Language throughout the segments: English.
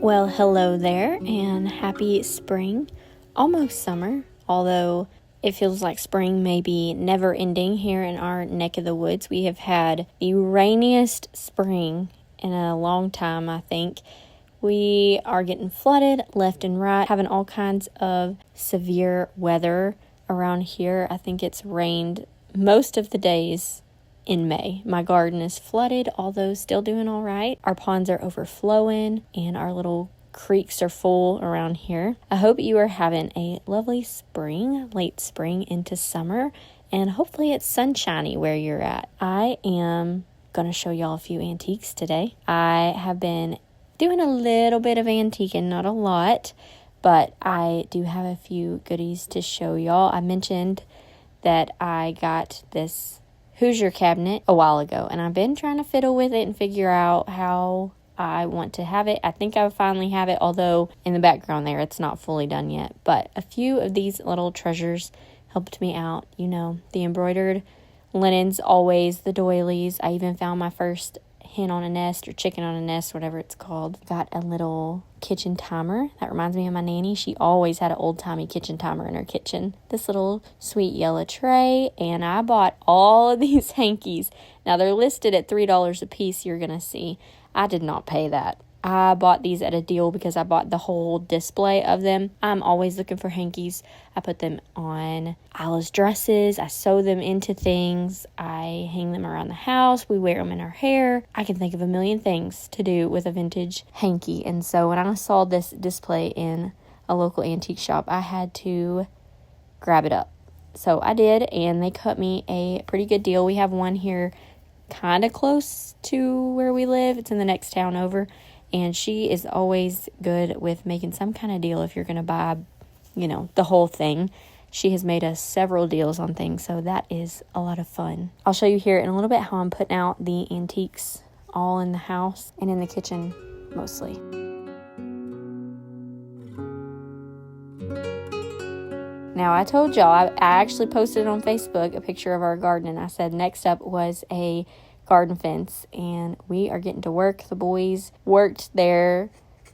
Well, hello there and happy spring. Almost summer, although it feels like spring may be never ending here in our neck of the woods. We have had the rainiest spring in a long time, I think. We are getting flooded left and right, having all kinds of severe weather around here. I think it's rained most of the days in May. My garden is flooded, although still doing all right. Our ponds are overflowing and our little creeks are full around here. I hope you are having a lovely spring, late spring into summer, and hopefully it's sunshiny where you're at. I am going to show y'all a few antiques today. I have been doing a little bit of antiquing, not a lot, but I do have a few goodies to show y'all. I mentioned that I got this Hoosier cabinet a while ago, and I've been trying to fiddle with it and figure out how I want to have it. I think I finally have it, although in the background there it's not fully done yet. But a few of these little treasures helped me out. You know, the embroidered linens, always the doilies. I even found my first hen on a nest or chicken on a nest, whatever it's called. Got a little kitchen timer. That reminds me of my nanny. She always had an old-timey kitchen timer in her kitchen. This little sweet yellow tray, and I bought all of these hankies. Now, they're listed at $3 a piece, you're going to see. I did not pay that. I bought these at a deal because I bought the whole display of them. I'm always looking for hankies. I put them on Isla's dresses. I sew them into things. I hang them around the house. We wear them in our hair. I can think of a million things to do with a vintage hanky. And so when I saw this display in a local antique shop, I had to grab it up. So I did, and they cut me a pretty good deal. We have one here kind of close to where we live. It's in the next town over. And she is always good with making some kind of deal if you're going to buy, you know, the whole thing. She has made us several deals on things, so that is a lot of fun. I'll show you here in a little bit how I'm putting out the antiques all in the house and in the kitchen mostly. Now, I told y'all, I actually posted on Facebook a picture of our garden, and I said next up was a garden fence, and we are getting to work. The boys worked their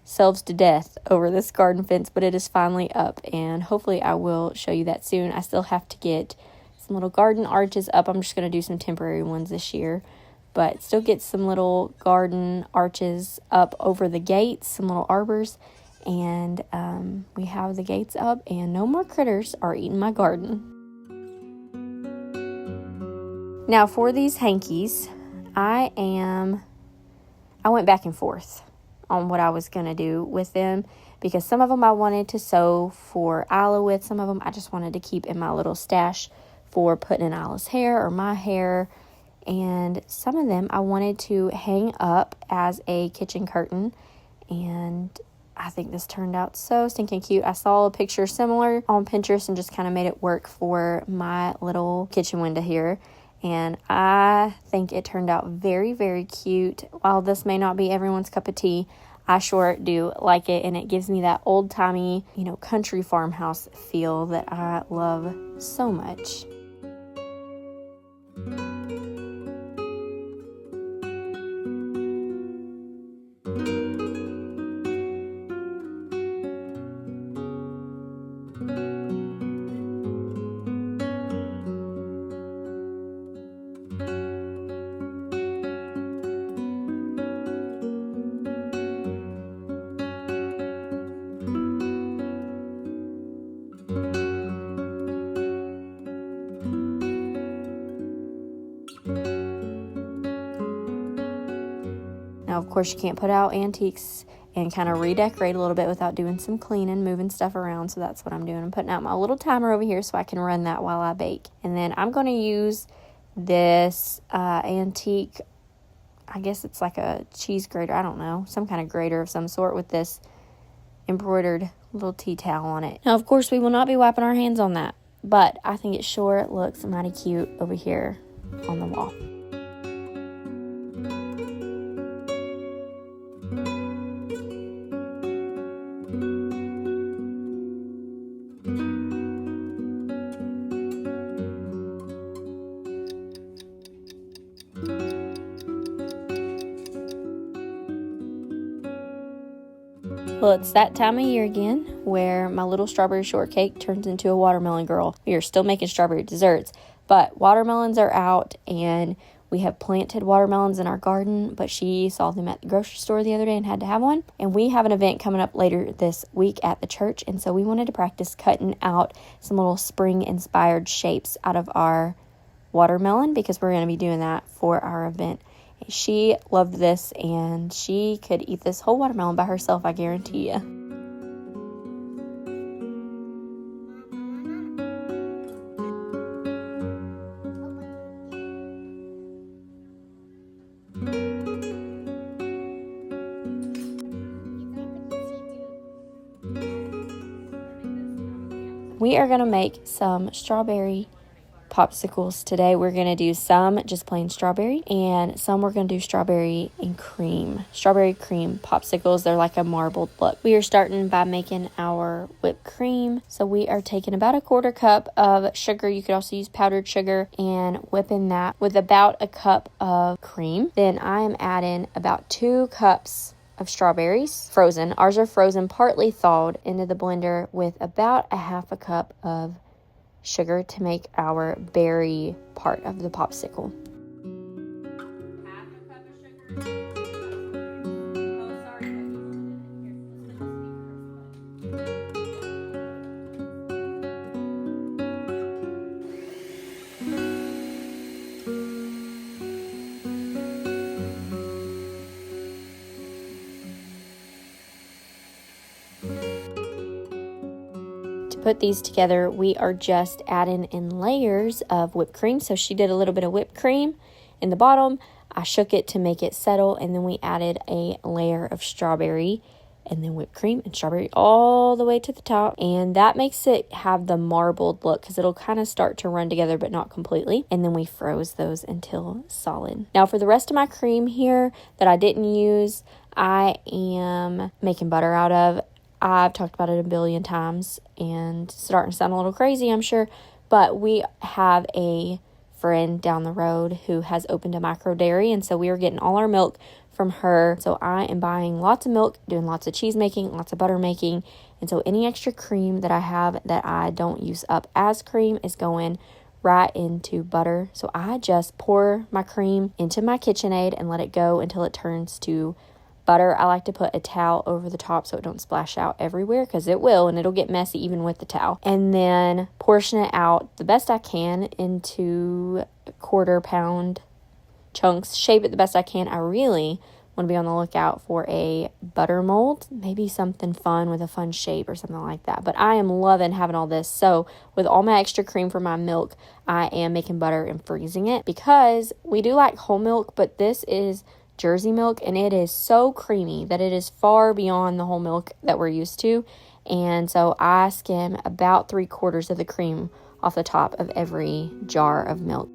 selves to death over this garden fence, but it is finally up, and hopefully I will show you that soon. I still have to get some little garden arches up. I'm just going to do some temporary ones this year, but still get some little garden arches up over the gates, some little arbors, and we have the gates up, and no more critters are eating my garden. Now, for these hankies, I went back and forth on what I was going to do with them, because some of them I wanted to sew for Isla with. Some of them I just wanted to keep in my little stash for putting in Isla's hair or my hair. And some of them I wanted to hang up as a kitchen curtain. And I think this turned out so stinking cute. I saw a picture similar on Pinterest and just kind of made it work for my little kitchen window here. And I think it turned out very, very cute. While this may not be everyone's cup of tea, I sure do like it. And it gives me that old-timey, country farmhouse feel that I love so much. Now, of course, you can't put out antiques and kind of redecorate a little bit without doing some cleaning, moving stuff around. So that's what I'm doing. I'm putting out my little timer over here so I can run that while I bake. And then I'm going to use this antique, I guess it's like a cheese grater. I don't know, some kind of grater of some sort with this embroidered little tea towel on it. Now, of course, we will not be wiping our hands on that, but I think it sure looks mighty cute over here on the wall. Well, it's that time of year again where my little strawberry shortcake turns into a watermelon girl. We are still making strawberry desserts, but watermelons are out, and we have planted watermelons in our garden, but she saw them at the grocery store the other day and had to have one. And we have an event coming up later this week at the church, and so we wanted to practice cutting out some little spring-inspired shapes out of our watermelon because we're going to be doing that for our event. She loved this, and she could eat this whole watermelon by herself, I guarantee you. We are going to make some strawberry popsicles today. We're going to do some just plain strawberry, and some we're going to do strawberry cream popsicles. They're like a marbled look. We are starting by making our whipped cream. So we are taking about a 1/4 cup of sugar. You could also use powdered sugar, and whipping that with about a cup of cream. Then I am adding about 2 cups of strawberries, frozen. Ours are frozen, partly thawed, into the blender with about a 1/2 cup of sugar to make our berry part of the popsicle. Put these together, we are just adding in layers of whipped cream. So she did a little bit of whipped cream in the bottom. I shook it to make it settle, and then we added a layer of strawberry, and then whipped cream and strawberry all the way to the top. And that makes it have the marbled look because it'll kind of start to run together, but not completely. And then we froze those until solid. Now for the rest of my cream here that I didn't use, I am making butter out of. I've talked about it a billion times and starting to sound a little crazy, I'm sure, but we have a friend down the road who has opened a micro dairy, and so we are getting all our milk from her. So I am buying lots of milk, doing lots of cheese making, lots of butter making, and so any extra cream that I have that I don't use up as cream is going right into butter. So I just pour my cream into my KitchenAid and let it go until it turns to butter. I like to put a towel over the top so it don't splash out everywhere, because it will, and it'll get messy even with the towel. And then portion it out the best I can into 1/4 pound chunks. Shape it the best I can. I really want to be on the lookout for a butter mold, maybe something fun with a fun shape or something like that. But I am loving having all this. So with all my extra cream for my milk, I am making butter and freezing it, because we do like whole milk, but this is Jersey milk, and it is so creamy that it is far beyond the whole milk that we're used to. And so I skim about 3/4 of the cream off the top of every jar of milk.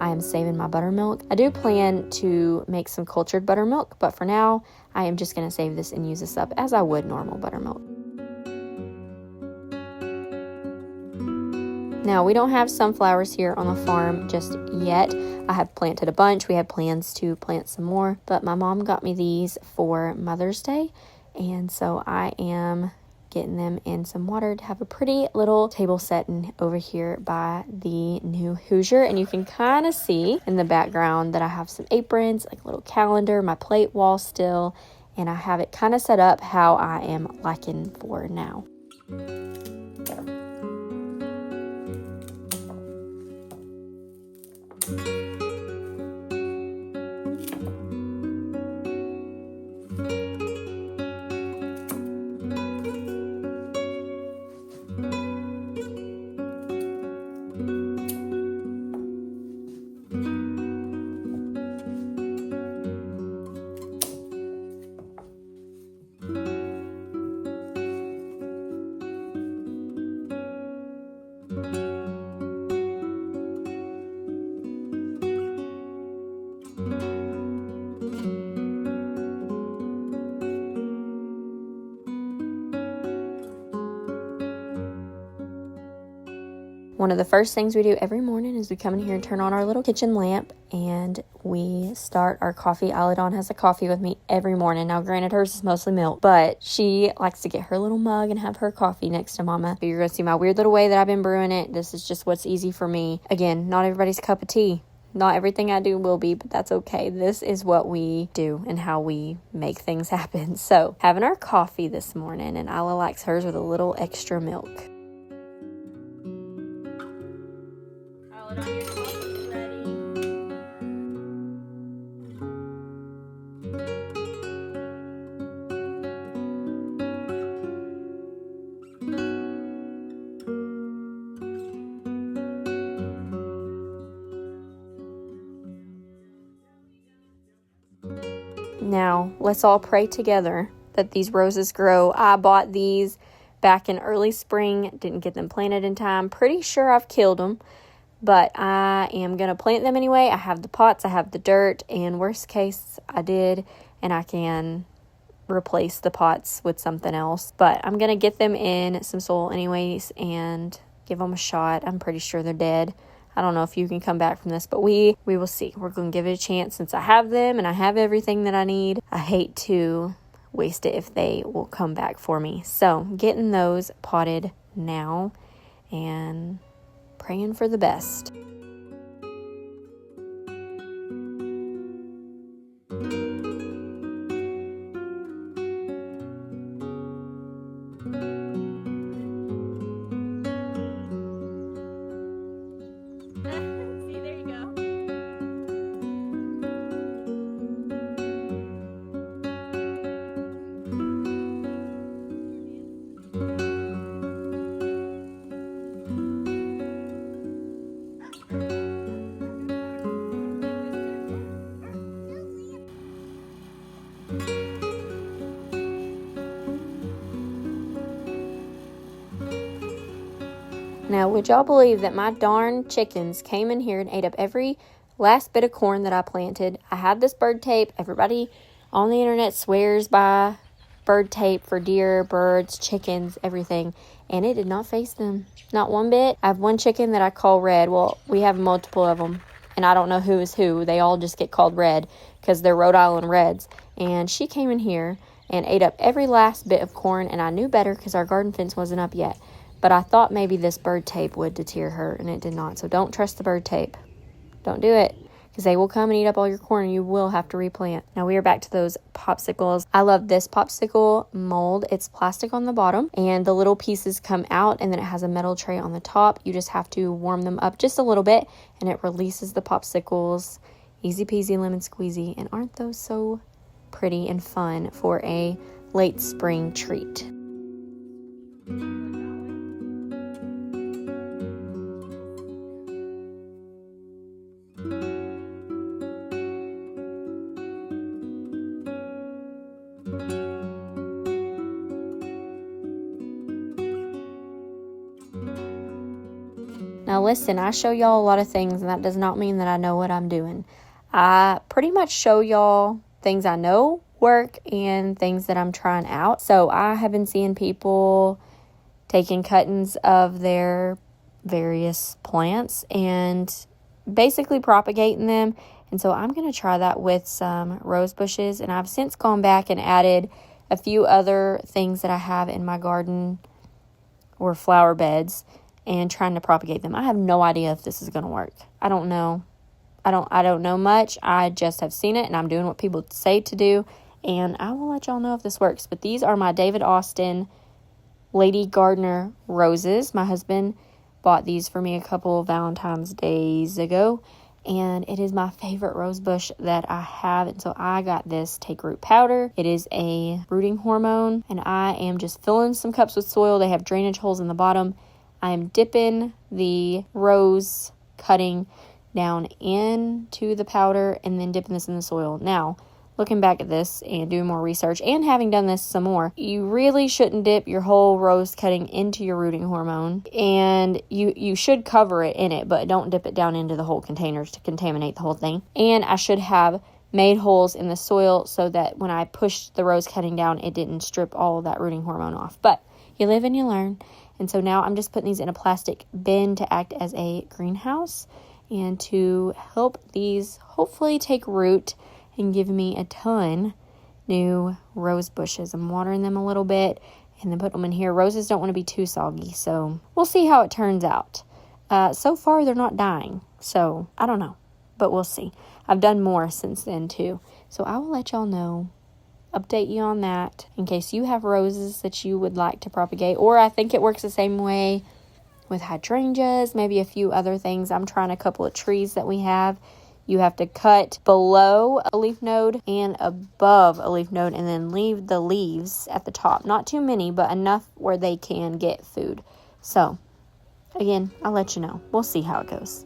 I am saving my buttermilk. I do plan to make some cultured buttermilk, but for now, I am just going to save this and use this up as I would normal buttermilk. Now, we don't have sunflowers here on the farm just yet. I have planted a bunch. We had plans to plant some more, but my mom got me these for Mother's Day, and so I am getting them in some water to have a pretty little table setting over here by the new Hoosier. And you can kind of see in the background that I have some aprons, like a little calendar, my plate wall still, and I have it kind of set up how I am liking for now. One of the first things we do every morning is we come in here and turn on our little kitchen lamp, and we start our coffee. Aladon has a coffee with me every morning. Now, granted, hers is mostly milk, but she likes to get her little mug and have her coffee next to Mama. So you're going to see my weird little way that I've been brewing it. This is just what's easy for me. Again, not everybody's cup of tea. Not everything I do will be, but that's okay. This is what we do and how we make things happen. So, having our coffee this morning, and Ala likes hers with a little extra milk. Now, let's all pray together that these roses grow. I bought these back in early spring, didn't get them planted in time. Pretty sure I've killed them, but I am going to plant them anyway. I have the pots, I have the dirt, and worst case, I did, and I can replace the pots with something else. But I'm going to get them in some soil anyways and give them a shot. I'm pretty sure they're dead. I don't know if you can come back from this, but we will see. We're going to give it a chance since I have them and I have everything that I need. I hate to waste it if they will come back for me. So getting those potted now and praying for the best. Now, would y'all believe that my darn chickens came in here and ate up every last bit of corn that I planted? I have this bird tape. Everybody on the internet swears by bird tape for deer, birds, chickens, everything. And it did not face them. Not one bit. I have one chicken that I call Red. Well, we have multiple of them. And I don't know who is who. They all just get called Red because they're Rhode Island Reds. And she came in here and ate up every last bit of corn. And I knew better because our garden fence wasn't up yet. But I thought maybe this bird tape would deter her, and it did not. So don't trust the bird tape. Don't do it, because they will come and eat up all your corn, and you will have to replant. Now we are back to those popsicles. I love this popsicle mold. It's plastic on the bottom, and the little pieces come out, and then it has a metal tray on the top. You just have to warm them up just a little bit, and it releases the popsicles. Easy peasy lemon squeezy. And aren't those so pretty and fun for a late spring treat? Now listen, I show y'all a lot of things, and that does not mean that I know what I'm doing. I pretty much show y'all things I know work and things that I'm trying out. So I have been seeing people taking cuttings of their various plants and basically propagating them. And so I'm going to try that with some rose bushes. And I've since gone back and added a few other things that I have in my garden or flower beds and trying to propagate them. I have no idea if this is going to work. I don't know. I don't know much. I just have seen it, and I'm doing what people say to do, and I will let y'all know if this works. But these are my David Austin Lady Gardener roses. My husband bought these for me a couple of Valentine's days ago, and it is my favorite rose bush that I have. And so I got this take root powder. It is a rooting hormone, and I am just filling some cups with soil. They have drainage holes in the bottom. I am dipping the rose cutting down into the powder and then dipping this in the soil. Now, looking back at this and doing more research and having done this some more, you really shouldn't dip your whole rose cutting into your rooting hormone, and you should cover it in it, but don't dip it down into the whole containers to contaminate the whole thing. And I should have made holes in the soil so that when I pushed the rose cutting down, it didn't strip all of that rooting hormone off. But you live and you learn. And so now I'm just putting these in a plastic bin to act as a greenhouse and to help these hopefully take root and give me a ton new rose bushes. I'm watering them a little bit and then put them in here. Roses don't want to be too soggy, so we'll see how it turns out. So far, they're not dying, so I don't know, but we'll see. I've done more since then, too, so I will let y'all know, update you on that in case you have roses that you would like to propagate, or I think it works the same way with hydrangeas, maybe a few other things. I'm trying a couple of trees that we have. You have to cut below a leaf node and above a leaf node and then leave the leaves at the top. Not too many, but enough where they can get food. So, again, I'll let you know. We'll see how it goes.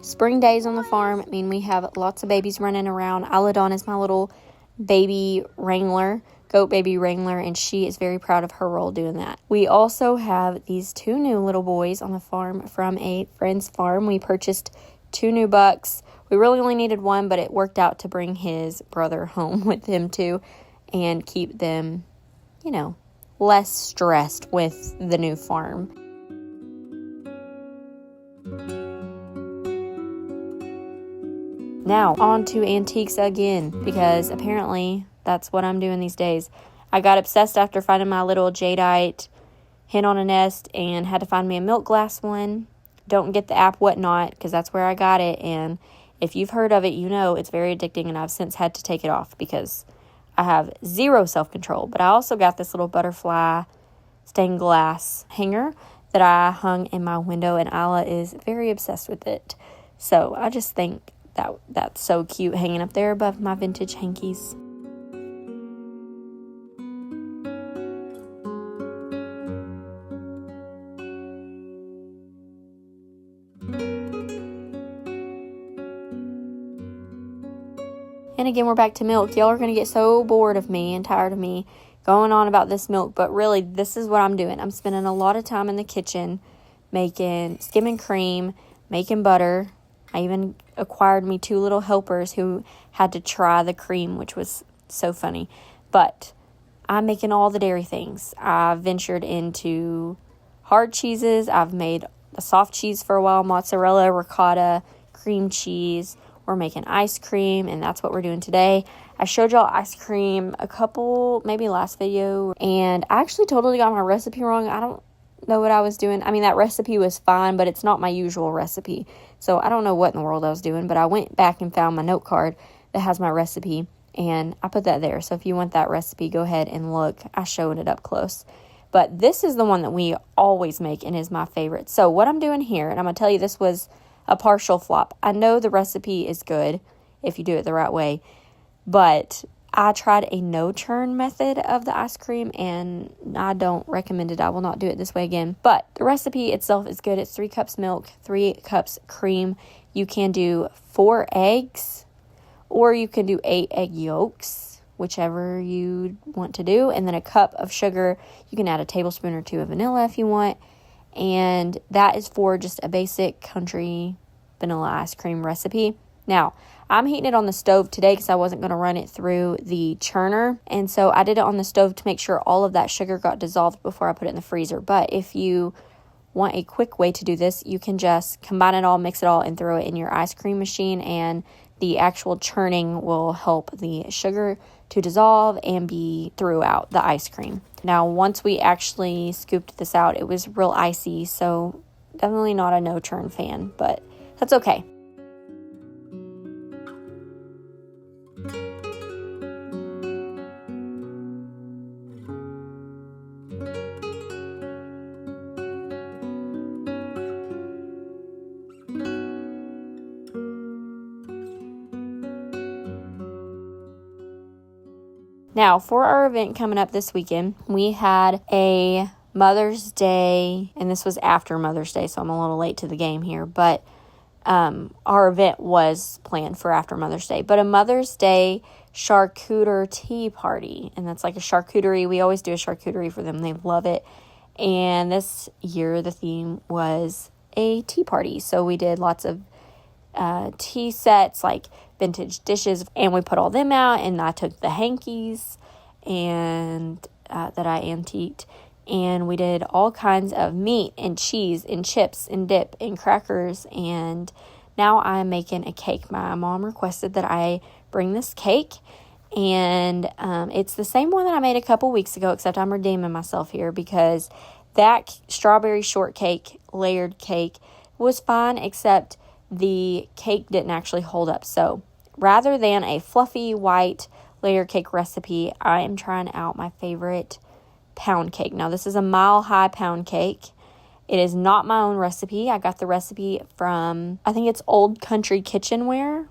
Spring days on the farm mean we have lots of babies running around. Aladon is my little baby wrangler, goat baby wrangler, and she is very proud of her role doing that. We also have these 2 new little boys on the farm from a friend's farm. We purchased 2 new bucks. We really only needed 1, but it worked out to bring his brother home with him too and keep them, less stressed with the new farm. Now, on to antiques again, because apparently that's what I'm doing these days. I got obsessed after finding my little jadeite hen on a nest and had to find me a milk glass one. Don't get the app Whatnot, because that's where I got it, and if you've heard of it, you know it's very addicting, and I've since had to take it off because I have zero self-control. But I also got this little butterfly stained glass hanger that I hung in my window, and Isla is very obsessed with it. So I just think that's so cute hanging up there above my vintage hankies. And again, we're back to milk. Y'all are going to get so bored of me and tired of me going on about this milk, but really, this is what I'm doing. I'm spending a lot of time in the kitchen skimming cream, making butter. I even acquired me 2 little helpers who had to try the cream, which was so funny. But I'm making all the dairy things. I've ventured into hard cheeses. I've made a soft cheese for a while, mozzarella, ricotta, cream cheese. We're making ice cream, and that's what we're doing today. I showed y'all ice cream maybe last video, and I actually totally got my recipe wrong. I don't know what I was doing. I mean, that recipe was fine, but it's not my usual recipe. So I don't know what in the world I was doing, but I went back and found my note card that has my recipe, and I put that there. So if you want that recipe, go ahead and look. I showed it up close. But this is the one that we always make and is my favorite. So what I'm doing here, and I'm going to tell you this was a partial flop. I know the recipe is good if you do it the right way, but I tried a no-churn method of the ice cream, and I don't recommend it. I will not do it this way again. But the recipe itself is good. It's 3 cups milk, 3 cups cream. You can do 4 eggs, or you can do 8 egg yolks, whichever you want to do. And then a cup of sugar. You can add a tablespoon or 2 of vanilla if you want. And that is for just a basic country vanilla ice cream recipe. Now, I'm heating it on the stove today because I wasn't going to run it through the churner. And so I did it on the stove to make sure all of that sugar got dissolved before I put it in the freezer. But if you want a quick way to do this, you can just combine it all, mix it all, and throw it in your ice cream machine, and the actual churning will help the sugar to dissolve and be throughout the ice cream. Now, once we actually scooped this out, it was real icy, so definitely not a no churn fan, but that's okay. Now, for our event coming up this weekend, we had a Mother's Day, and this was after Mother's Day, so I'm a little late to the game here, but our event was planned for after Mother's Day, but a Mother's Day charcuterie tea party, and that's like a charcuterie. We always do a charcuterie for them. They love it, and this year the theme was a tea party, so we did lots of tea sets, like vintage dishes, and we put all them out, and I took the hankies and that I antiqued, and we did all kinds of meat and cheese and chips and dip and crackers, and now I'm making a cake. My mom requested that I bring this cake, and it's the same one that I made a couple weeks ago, except I'm redeeming myself here because that strawberry shortcake layered cake was fine, except the cake didn't actually hold up. So rather than a fluffy white layer cake recipe, I am trying out my favorite pound cake. Now, this is a Mile High pound cake. It is not my own recipe. I got the recipe from, I think it's Old Country Kitchenware.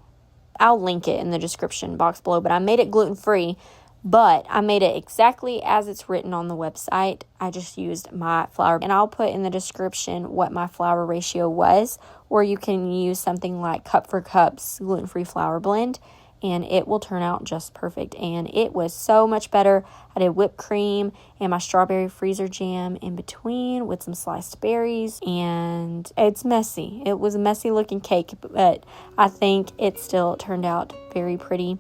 I'll link it in the description box below, but I made it gluten-free, but I made it exactly as it's written on the website. I just used my flour, and I'll put in the description what my flour ratio was, or you can use something like Cup for Cup's gluten-free flour blend, and it will turn out just perfect. And it was so much better. I did whipped cream and my strawberry freezer jam in between with some sliced berries, and it's messy. It was a messy looking cake, but I think it still turned out very pretty.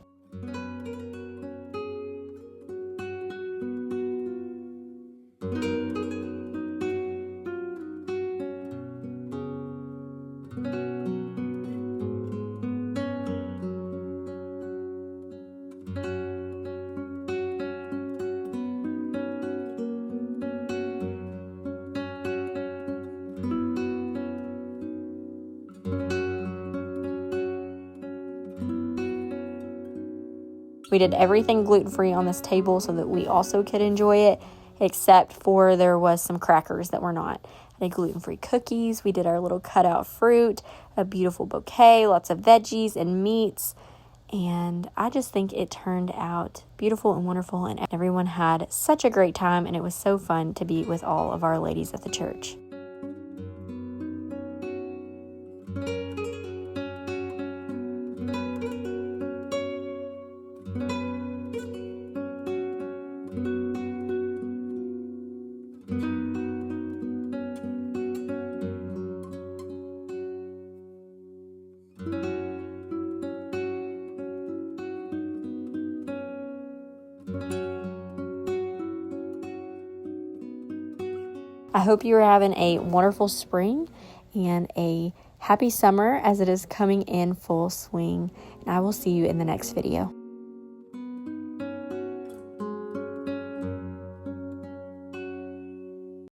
We did everything gluten-free on this table so that we also could enjoy it, except for there was some crackers that were not. I did gluten-free cookies. We did our little cutout fruit, a beautiful bouquet, lots of veggies and meats. And I just think it turned out beautiful and wonderful, and everyone had such a great time, and it was so fun to be with all of our ladies at the church. I hope you are having a wonderful spring and a happy summer as it is coming in full swing. And I will see you in the next video.